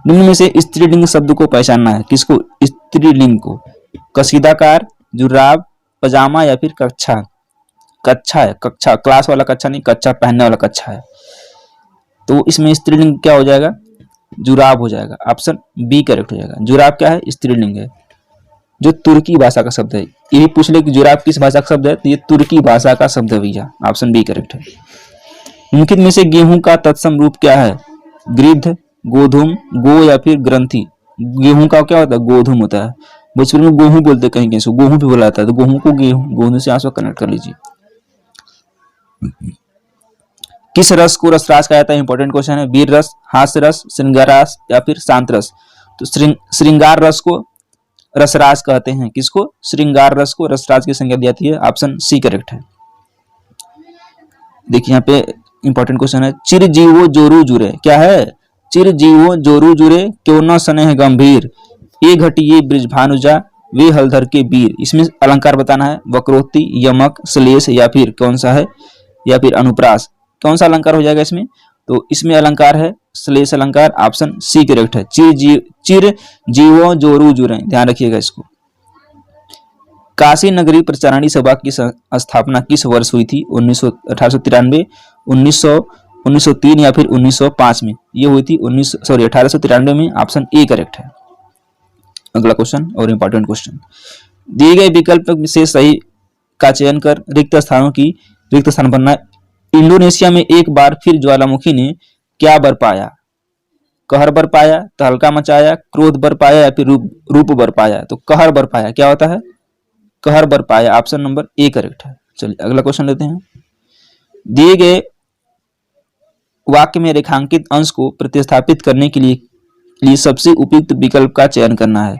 निम्न में से स्त्रीलिंग शब्द को पहचानना है। किसको? स्त्रीलिंग को। कसीदाकार, जुराब, पजामा या फिर कच्छा। कच्छा है, कच्छा, क्लास वाला कच्छा नहीं, कच्छा पहनने वाला कच्छा है। तो इसमें स्त्रीलिंग क्या हो जाएगा? जुराब हो जाएगा। ऑप्शन बी करेक्ट हो जाएगा। जुराब क्या है? स्त्रीलिंग है, जो तुर्की भाषा का शब्द है। यही पूछ ले कि जुराब किस भाषा का शब्द है, तो ये तुर्की भाषा का शब्द है भैया। ऑप्शन बी करेक्ट है। निम्नलिखित में से गेहूं का तत्सम रूप क्या है? गृद्ध, गोधूम, गो या फिर ग्रंथि। गेहूं का क्या होता है? गोधूम होता है। भोजपुरी में गेहूं बोलते, कहीं कहीं से गेहूं भी बोला जाता है, तो गेहूं को गोधूम से आंसू कनेक्ट कर लीजिए। किस रस को रसराज कहा जाता है? इंपॉर्टेंट क्वेश्चन है। वीर रस, हास्य रस, श्रृंगार रस या फिर शांत रस। तो श्रृंगार रस को रसराज कहते हैं। किसको? श्रृंगार रस को रसराज की संज्ञा दी जाती है। ऑप्शन सी करेक्ट है। देखिए यहाँ पे इंपॉर्टेंट क्वेश्चन है। चिर जीवो जोरू जुरे, क्या है? चिर जीवो जोरू जुरे, क्यों न स्नेह गंभीर, ये घटिये ब्रिजभानुजा, वे हलधर के वीर। इसमें अलंकार बताना है। वक्रोक्ति, यमक, श्लेष या फिर कौन सा है, या फिर अनुप्रास। कौन सा अलंकार हो जाएगा इसमें? तो इसमें अलंकार है श्लेष अलंकार। ऑप्शन सी करेक्ट है। चिर जीवो जोरू जुरे, ध्यान रखिएगा इसको। काशी नगरी प्रचारणी सभा की स्थापना किस वर्ष हुई थी? 1893, 1903 या फिर 1905 में। ये हुई थी 1893 में। ऑप्शन ए करेक्ट है। अगला क्वेश्चन और इंपॉर्टेंट क्वेश्चन। दिए गए विकल्प से सही का चयन कर रिक्त स्थान भरना। इंडोनेशिया में एक बार फिर ज्वालामुखी ने क्या बरपाया? कहर बरपाया, तहलका मचाया, क्रोध बरपाया या फिर रूप बरपाया। तो कहर बरपाया क्या होता है? कहर बरपाया। ऑप्शन नंबर ए करेक्ट है। चलिए अगला क्वेश्चन लेते हैं। दिए गए वाक्य में रेखांकित अंश को प्रतिस्थापित करने के लिए सबसे उपयुक्त विकल्प का चयन करना है।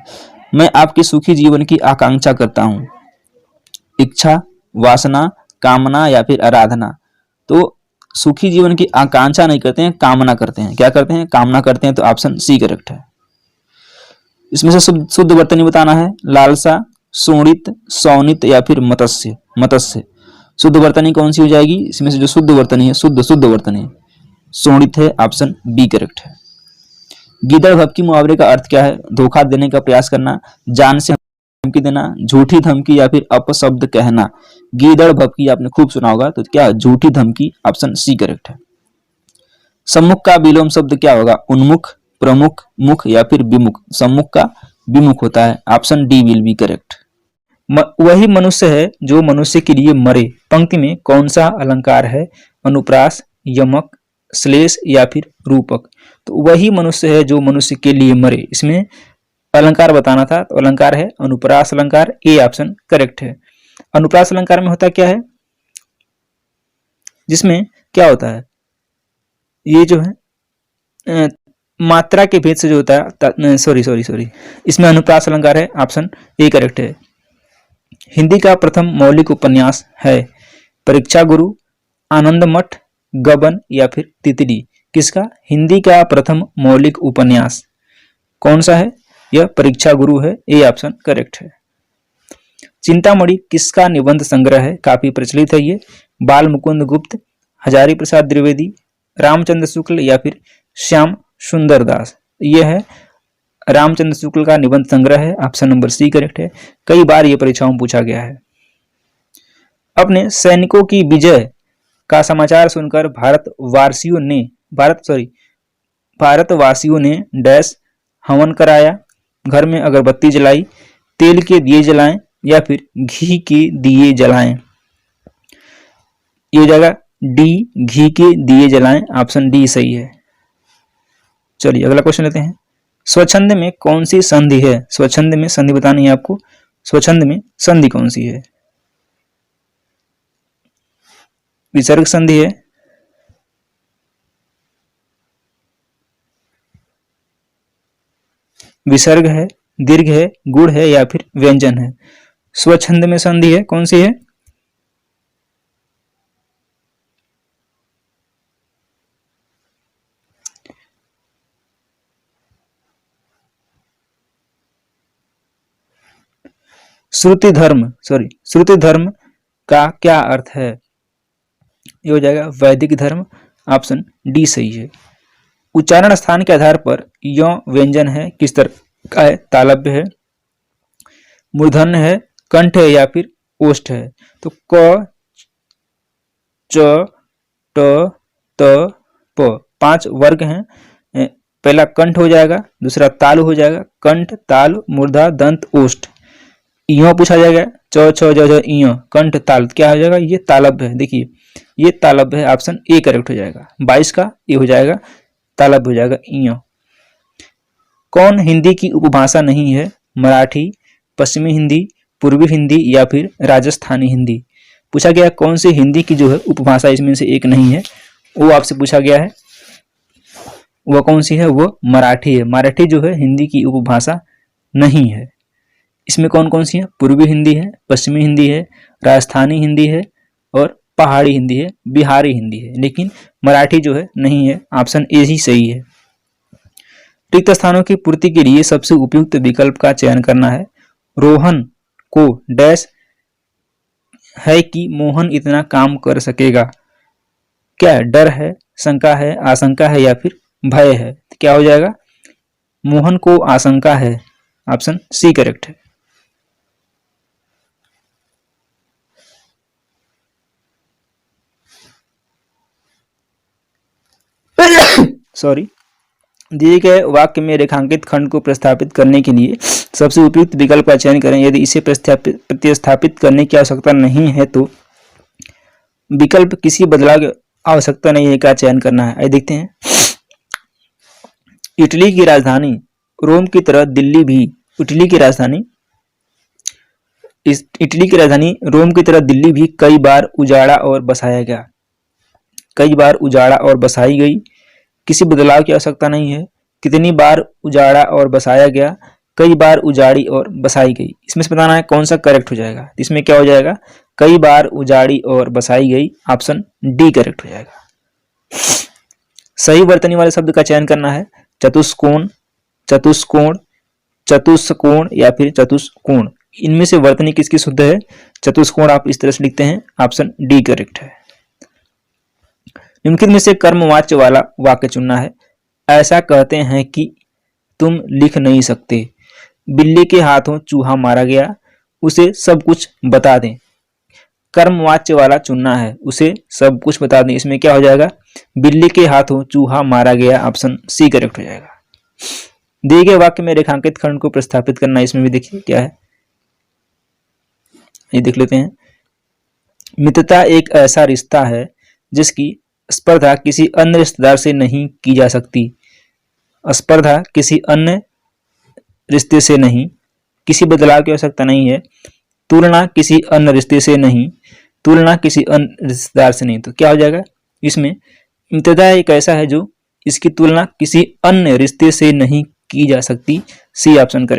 मैं आपके सुखी जीवन की आकांक्षा करता हूं। इच्छा, वासना, कामना या फिर आराधना। तो सुखी जीवन की आकांक्षा नहीं करते हैं, कामना करते हैं। क्या करते हैं? कामना करते हैं। तो ऑप्शन सी करेक्ट है। इसमें से शुद्ध वर्तनी बताना है। लालसा, शोणित, सौनित या फिर मत्स्य। मत्स्य शुद्ध वर्तनी कौन सी हो जाएगी? इसमें से जो शुद्ध वर्तनी है, शुद्ध वर्तनी शोणित है। ऑप्शन बी करेक्ट है। गीदड़ भपकी मुहावरे का अर्थ क्या है? धोखा देने का प्रयास करना, जान से धमकी देना, झूठी धमकी या फिर अपशब्द कहना। गीदड़ भपकी आपने खूब सुना होगा, तो क्या? झूठी धमकी। ऑप्शन सी करेक्ट है। सम्मुख का विलोम शब्द क्या होगा? उन्मुख, प्रमुख, मुख या फिर विमुख। सम्मुख का विमुख होता है। Option D will be correct. वही मनुष्य है जो मनुष्य के लिए मरे, पंक्ति में कौन सा अलंकार है? अनुप्रास, यमक, श्लेष या फिर रूपक। तो वही मनुष्य है जो मनुष्य के लिए मरे, इसमें अलंकार बताना था। तो अलंकार है अनुप्रास अलंकार। ए ऑप्शन करेक्ट है। अनुप्रास अलंकार में होता क्या है? जिसमें क्या होता है? ये जो है मात्रा के भेद से जो होता है, सॉरी, इसमें अनुप्रास अलंकार है। ऑप्शन ए करेक्ट है। हिंदी का प्रथम मौलिक उपन्यास है? परीक्षा गुरु, आनंद मठ, गबन या फिर तितली। किसका? हिंदी का प्रथम मौलिक उपन्यास कौन सा है? यह परीक्षा गुरु है। ए ऑप्शन करेक्ट है। चिंतामणि किसका निबंध संग्रह है? काफी प्रचलित है ये। बाल मुकुंद गुप्त, हजारी प्रसाद द्विवेदी, रामचंद्र शुक्ल या फिर श्याम सुंदर दास। यह है रामचंद्र शुक्ल का निबंध संग्रह है। ऑप्शन नंबर सी करेक्ट है। कई बार यह परीक्षाओं में पूछा गया है। अपने सैनिकों की विजय का समाचार सुनकर भारतवासियों ने डैश हवन कराया, घर में अगरबत्ती जलाई, तेल के दिए जलाएं या फिर घी के दिए जलाएं। ये जगह डी, घी के दिए जलाएं। ऑप्शन डी सही है। चलिए अगला क्वेश्चन लेते हैं। स्वच्छंद में कौन सी संधि है? स्वच्छंद में संधि बतानी है आपको। स्वच्छंद में संधि कौन सी है? विसर्ग संधि है, विसर्ग है, दीर्घ है, गुण है या फिर व्यंजन है। स्वच्छंद में संधि है, कौन सी है? श्रुति धर्म का क्या अर्थ है? ये हो जाएगा वैदिक धर्म। ऑप्शन डी सही है। उच्चारण स्थान के आधार पर यह व्यंजन है, किस तरह का है, तालव्य है, मूर्धन्य है, कंठ है या फिर ओष्ठ है। तो क, च, ट, त, प 5 वर्ग हैं। पहला कंठ हो जाएगा, दूसरा ताल हो जाएगा, कंठ, ताल, मूर्धा, दंत, ओष्ठ। इयो पूछा जाएगा, च, छ, ज, झ, इयो, कंठ, ताल, क्या हो जाएगा, ये तालव्य है। देखिए ये तालव्य है, ऑप्शन ए करेक्ट हो जाएगा। 22 का ये हो जाएगा, तालव्य हो जाएगा इयो। कौन हिंदी की उपभाषा नहीं है? मराठी, पश्चिमी हिंदी, पूर्वी हिंदी या फिर राजस्थानी हिंदी। पूछा गया कौन सी हिंदी की जो है उपभाषा इसमें से एक नहीं है, वो आपसे पूछा गया है। वह कौन सी है? वो मराठी है। मराठी जो है हिंदी की उपभाषा नहीं है। इसमें कौन कौन सी है? पूर्वी हिंदी है, पश्चिमी हिंदी है, राजस्थानी हिंदी है और पहाड़ी हिंदी है, बिहारी हिंदी है, लेकिन मराठी जो है नहीं है। ऑप्शन ए ही सही है। रिक्त स्थानों की पूर्ति के लिए सबसे उपयुक्त विकल्प का चयन करना है। रोहन को डैश है कि मोहन इतना काम कर सकेगा। क्या डर है, शंका है, आशंका है या फिर भय है? तो क्या हो जाएगा? मोहन को आशंका है। ऑप्शन सी करेक्ट है। सॉरी। दिए गए वाक्य में रेखांकित खंड को प्रतिस्थापित करने के लिए सबसे उपयुक्त विकल्प का चयन करें। यदि इसे प्रतिस्थापित करने की आवश्यकता नहीं है तो विकल्प किसी बदलाव की आवश्यकता नहीं है का चयन करना है। आइए देखते हैं। इटली की राजधानी रोम की तरह दिल्ली भी इटली की राजधानी रोम की तरह दिल्ली भी कई बार उजाड़ा और बसाया गया। कई बार उजाड़ा और बसाई गई, किसी बदलाव की आवश्यकता नहीं है। कितनी बार उजाड़ा और बसाया गया, कई बार उजाड़ी और बसाई गई। इसमें से बताना है कौन सा करेक्ट हो जाएगा। इसमें क्या हो जाएगा? कई बार उजाड़ी और बसाई गई। ऑप्शन डी करेक्ट हो जाएगा। सही वर्तनी वाले शब्द का चयन करना है। चतुष्कोण, चतुष्कोण, चतुष्कोण या फिर चतुष्कोण। इनमें से वर्तनी किसकी शुद्ध है? चतुष्कोण आप इस तरह से लिखते हैं। ऑप्शन डी करेक्ट है। निम्नलिखित में से कर्मवाच्य वाला वाक्य चुनना है। ऐसा कहते हैं कि तुम लिख नहीं सकते। बिल्ली के हाथों चूहा मारा गया, उसे सब कुछ बता दें। कर्मवाच्य वाला चुनना है, उसे सब कुछ बता दें। इसमें क्या हो जाएगा? बिल्ली के हाथों चूहा मारा गया। ऑप्शन सी करेक्ट हो जाएगा। दिए गए वाक्य में रेखांकित खंड को प्रस्थापित करना। इसमें भी देखिए क्या है, ये देख लेते हैं। मित्रता एक ऐसा रिश्ता है जिसकी स्पर्धा किसी अन्य रिश्तेदार से नहीं की जा सकती। स्पर्धा किसी अन्य रिश्ते से नहीं, किसी बदलाव की आवश्यकता नहीं है। तुलना किसी अन्य रिश्ते से नहीं, तुलना किसी अन्य रिश्तेदार से नहीं। तो क्या हो जाएगा? इसमें मित्रता एक ऐसा है जो इसकी तुलना किसी अन्य रिश्ते से नहीं की जा सकती। C option correct.